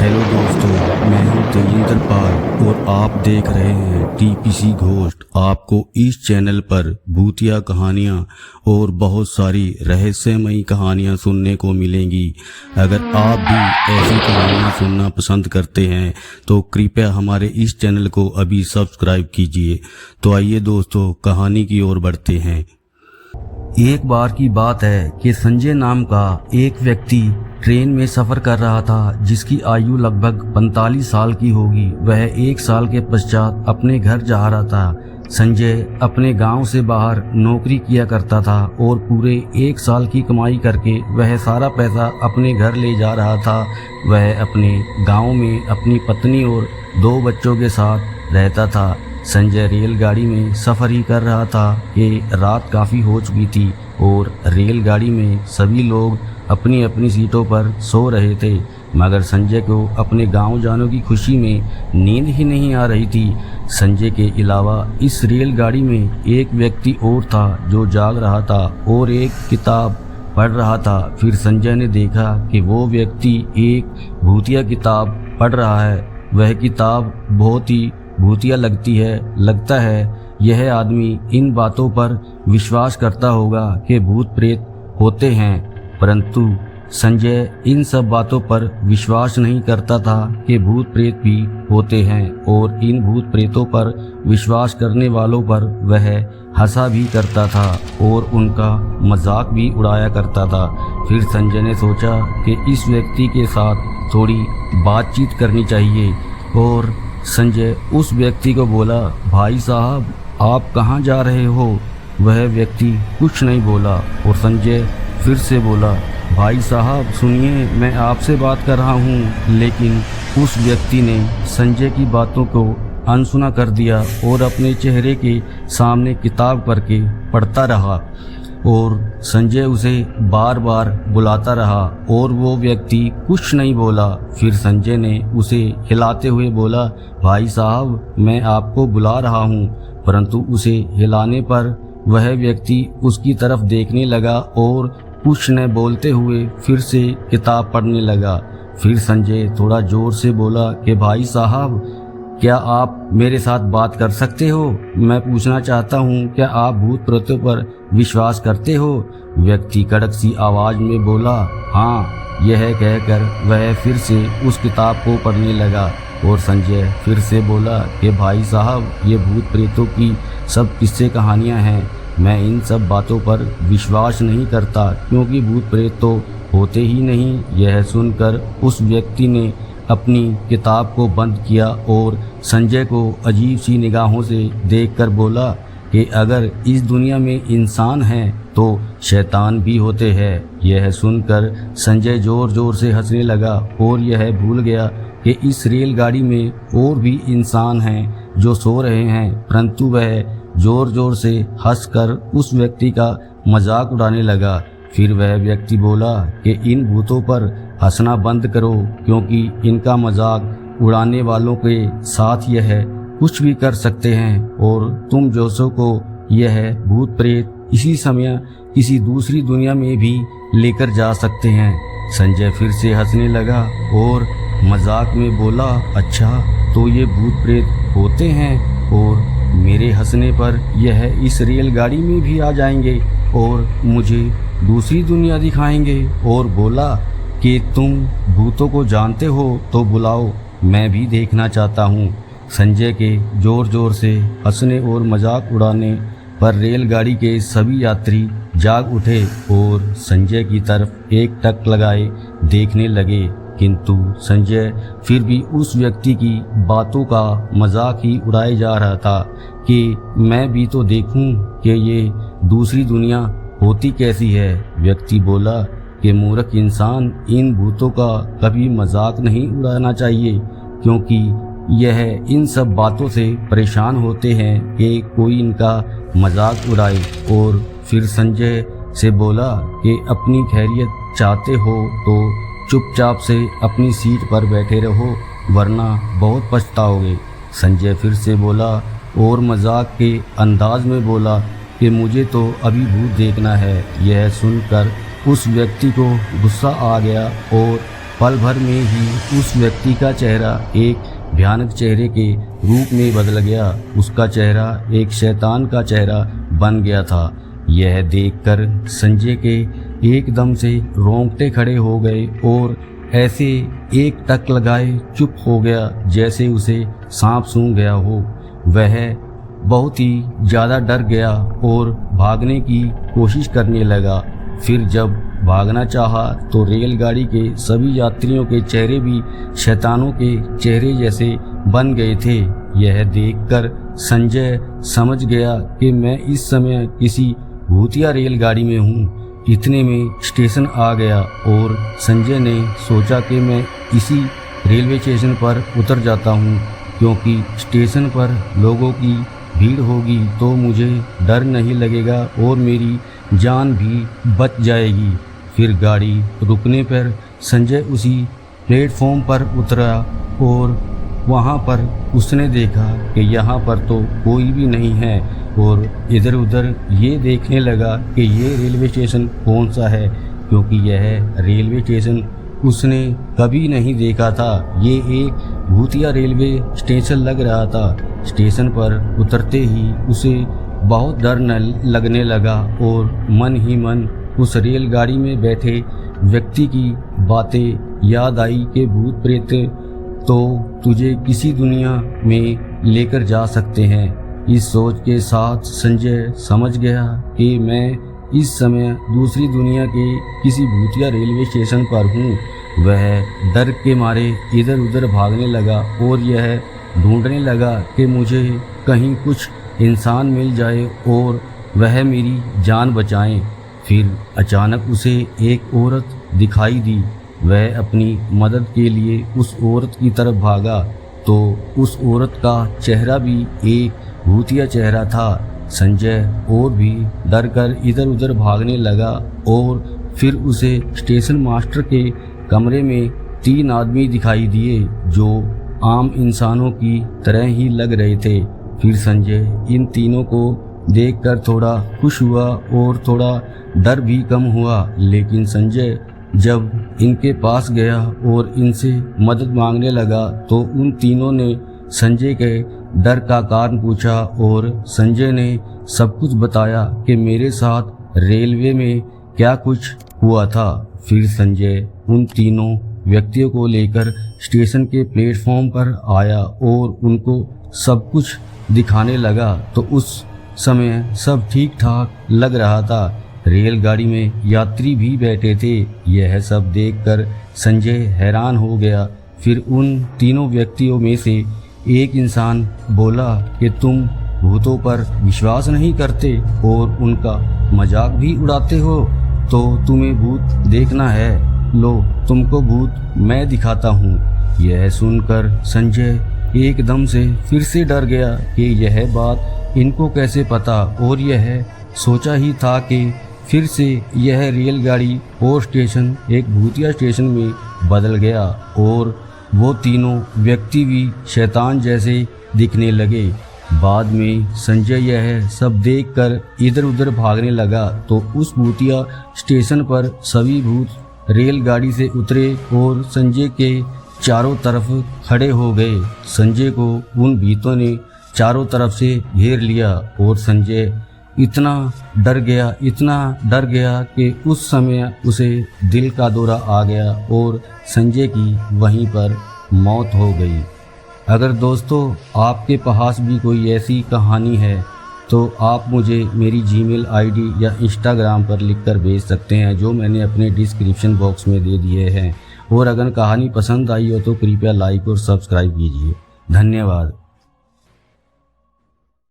Hello दोस्तों, मैं हूं तेजिंदर पाल और आप देख रहे हैं टीपीसी घोस्ट। आपको इस चैनल पर भूतिया कहानियां और बहुत सारी रहस्यमयी कहानियां सुनने को मिलेंगी। अगर आप भी ऐसी कहानियां सुनना पसंद करते हैं तो कृपया हमारे इस चैनल को अभी सब्सक्राइब कीजिए। तो आइए दोस्तों, कहानी की ओर बढ़ते हैं। एक बार की बात है कि संजय नाम का एक व्यक्ति ट्रेन में सफ़र कर रहा था, जिसकी आयु लगभग 45 साल की होगी। वह 1 साल के पश्चात अपने घर जा रहा था। संजय अपने गांव से बाहर नौकरी किया करता था और पूरे 1 साल की कमाई करके वह सारा पैसा अपने घर ले जा रहा था। वह अपने गांव में अपनी पत्नी और 2 बच्चों के साथ रहता था। संजय रेलगाड़ी में सफ़र ही कर रहा था कि रात काफ़ी हो चुकी थी और रेलगाड़ी में सभी लोग अपनी अपनी सीटों पर सो रहे थे, मगर संजय को अपने गांव जाने की खुशी में नींद ही नहीं आ रही थी। संजय के अलावा इस रेलगाड़ी में एक व्यक्ति और था जो जाग रहा था और एक किताब पढ़ रहा था। फिर संजय ने देखा कि वो व्यक्ति एक भूतिया किताब पढ़ रहा है। वह किताब बहुत ही भूतिया लगता है यह आदमी इन बातों पर विश्वास करता होगा कि भूत प्रेत होते हैं, परंतु संजय इन सब बातों पर विश्वास नहीं करता था कि भूत प्रेत भी होते हैं, और इन भूत प्रेतों पर विश्वास करने वालों पर वह हंसा भी करता था और उनका मजाक भी उड़ाया करता था। फिर संजय ने सोचा कि इस व्यक्ति के साथ थोड़ी बातचीत करनी चाहिए, और संजय उस व्यक्ति को बोला, भाई साहब आप कहाँ जा रहे हो? वह व्यक्ति कुछ नहीं बोला और संजय फिर से बोला, भाई साहब सुनिए, मैं आपसे बात कर रहा हूँ। लेकिन उस व्यक्ति ने संजय की बातों को अनसुना कर दिया और अपने चेहरे के सामने किताब करके पढ़ता रहा, और संजय उसे बार बार बुलाता रहा और वो व्यक्ति कुछ नहीं बोला। फिर संजय ने उसे हिलाते हुए बोला, भाई साहब मैं आपको बुला रहा हूँ, परंतु उसे हिलाने पर वह व्यक्ति उसकी तरफ देखने लगा और कुछ न बोलते हुए फिर से किताब पढ़ने लगा। फिर संजय थोड़ा जोर से बोला कि भाई साहब क्या आप मेरे साथ बात कर सकते हो? मैं पूछना चाहता हूँ, क्या आप भूत प्रेतों पर विश्वास करते हो? व्यक्ति कड़क सी आवाज में बोला, हाँ। यह कहकर वह फिर से उस किताब को पढ़ने लगा, और संजय फिर से बोला कि भाई साहब ये भूत प्रेतों की सब किस्से कहानियाँ हैं, मैं इन सब बातों पर विश्वास नहीं करता, क्योंकि भूत प्रेत तो होते ही नहीं। यह सुनकर उस व्यक्ति ने अपनी किताब को बंद किया और संजय को अजीब सी निगाहों से देखकर बोला कि अगर इस दुनिया में इंसान हैं तो शैतान भी होते हैं। यह सुनकर संजय जोर जोर से हंसने लगा और यह भूल गया कि इस रेलगाड़ी में और भी इंसान हैं जो सो रहे हैं, परंतु वह जोर जोर से हंसकर उस व्यक्ति का मजाक उड़ाने लगा। फिर वह व्यक्ति बोला कि इन भूतों पर हंसना बंद करो, क्योंकि इनका मजाक उड़ाने वालों के साथ यह कुछ भी कर सकते हैं, और तुम जैसों को यह भूत प्रेत इसी समय किसी दूसरी दुनिया में भी लेकर जा सकते हैं। संजय फिर से हंसने लगा और मजाक में बोला, अच्छा तो ये भूत प्रेत होते हैं और मेरे हंसने पर यह इस रेलगाड़ी में भी आ जाएंगे और मुझे दूसरी दुनिया दिखाएंगे, और बोला कि तुम भूतों को जानते हो तो बुलाओ, मैं भी देखना चाहता हूँ। संजय के जोर जोर से हंसने और मजाक उड़ाने पर रेलगाड़ी के सभी यात्री जाग उठे और संजय की तरफ एक टक लगाए देखने लगे, किंतु संजय फिर भी उस व्यक्ति की बातों का मजाक ही उड़ाए जा रहा था कि मैं भी तो देखूं कि ये दूसरी दुनिया होती कैसी है। व्यक्ति बोला कि मूर्ख इंसान, इन भूतों का कभी मजाक नहीं उड़ाना चाहिए, क्योंकि यह इन सब बातों से परेशान होते हैं कि कोई इनका मजाक उड़ाए। और फिर संजय से बोला कि अपनी खैरियत चाहते हो तो चुपचाप से अपनी सीट पर बैठे रहो, वरना बहुत पछताओगे। संजय फिर से बोला और मजाक के अंदाज में बोला कि मुझे तो अभी भूत देखना है। यह सुनकर उस व्यक्ति को गुस्सा आ गया और पल भर में ही उस व्यक्ति का चेहरा एक भयानक चेहरे के रूप में बदल गया। उसका चेहरा एक शैतान का चेहरा बन गया था। यह देखकर संजय के एकदम से रोंगटे खड़े हो गए और ऐसे एक टक लगाए चुप हो गया जैसे उसे सांप सूंघ गया हो। वह बहुत ही ज़्यादा डर गया और भागने की कोशिश करने लगा। फिर जब भागना चाहा तो रेलगाड़ी के सभी यात्रियों के चेहरे भी शैतानों के चेहरे जैसे बन गए थे। यह देखकर संजय समझ गया कि मैं इस समय किसी भूतिया रेलगाड़ी में हूँ। इतने में स्टेशन आ गया और संजय ने सोचा कि मैं इसी रेलवे स्टेशन पर उतर जाता हूँ, क्योंकि स्टेशन पर लोगों की भीड़ होगी तो मुझे डर नहीं लगेगा और मेरी जान भी बच जाएगी। फिर गाड़ी रुकने पर संजय उसी प्लेटफॉर्म पर उतरा और वहाँ पर उसने देखा कि यहाँ पर तो कोई भी नहीं है और इधर उधर ये देखने लगा कि ये रेलवे स्टेशन कौन सा है, क्योंकि यह रेलवे स्टेशन उसने कभी नहीं देखा था। ये एक भूतिया रेलवे स्टेशन लग रहा था। स्टेशन पर उतरते ही उसे बहुत डर लगने लगा और मन ही मन उस रेलगाड़ी में बैठे व्यक्ति की बातें याद आई कि भूत प्रेत तो तुझे किसी दुनिया में लेकर जा सकते हैं। इस सोच के साथ संजय समझ गया कि मैं इस समय दूसरी दुनिया के किसी भूतिया रेलवे स्टेशन पर हूँ। वह डर के मारे इधर उधर भागने लगा और यह ढूंढने लगा कि मुझे कहीं कुछ इंसान मिल जाए और वह मेरी जान बचाएं। फिर अचानक उसे एक औरत दिखाई दी। वह अपनी मदद के लिए उस औरत की तरफ भागा तो उस औरत का चेहरा भी एक भूतिया चेहरा था। संजय और भी डर कर इधर उधर भागने लगा और फिर उसे स्टेशन मास्टर के कमरे में 3 आदमी दिखाई दिए जो आम इंसानों की तरह ही लग रहे थे। फिर संजय इन तीनों को देखकर थोड़ा खुश हुआ और थोड़ा डर भी कम हुआ। लेकिन संजय जब इनके पास गया और इनसे मदद मांगने लगा तो उन तीनों ने संजय के डर का कारण पूछा और संजय ने सब कुछ बताया कि मेरे साथ रेलवे में क्या कुछ हुआ था। फिर संजय उन तीनों व्यक्तियों को लेकर स्टेशन के प्लेटफॉर्म पर आया और उनको सब कुछ दिखाने लगा तो उस समय सब ठीक ठाक लग रहा था। रेलगाड़ी में यात्री भी बैठे थे। यह सब देखकर संजय हैरान हो गया। फिर उन तीनों व्यक्तियों में से एक इंसान बोला कि तुम भूतों पर विश्वास नहीं करते और उनका मजाक भी उड़ाते हो, तो तुम्हें भूत देखना है। लो तुमको भूत मैं दिखाता हूँ। यह सुनकर संजय एकदम से फिर से डर गया कि यह बात इनको कैसे पता, और यह सोचा ही था कि फिर से यह रेलगाड़ी और स्टेशन एक भूतिया स्टेशन में बदल गया और वो तीनों व्यक्ति भी शैतान जैसे दिखने लगे। बाद में संजय यह सब देखकर इधर उधर भागने लगा तो उस भूतिया स्टेशन पर सभी भूत रेलगाड़ी से उतरे और संजय के चारों तरफ खड़े हो गए। संजय को उन भूतों ने चारों तरफ से घेर लिया और संजय इतना डर गया कि उस समय उसे दिल का दौरा आ गया और संजय की वहीं पर मौत हो गई। अगर दोस्तों आपके पास भी कोई ऐसी कहानी है तो आप मुझे मेरी जीमेल आईडी या इंस्टाग्राम पर लिखकर भेज सकते हैं, जो मैंने अपने डिस्क्रिप्शन बॉक्स में दे दिए हैं। और अगर कहानी पसंद आई हो तो कृपया लाइक और सब्सक्राइब कीजिए। धन्यवाद।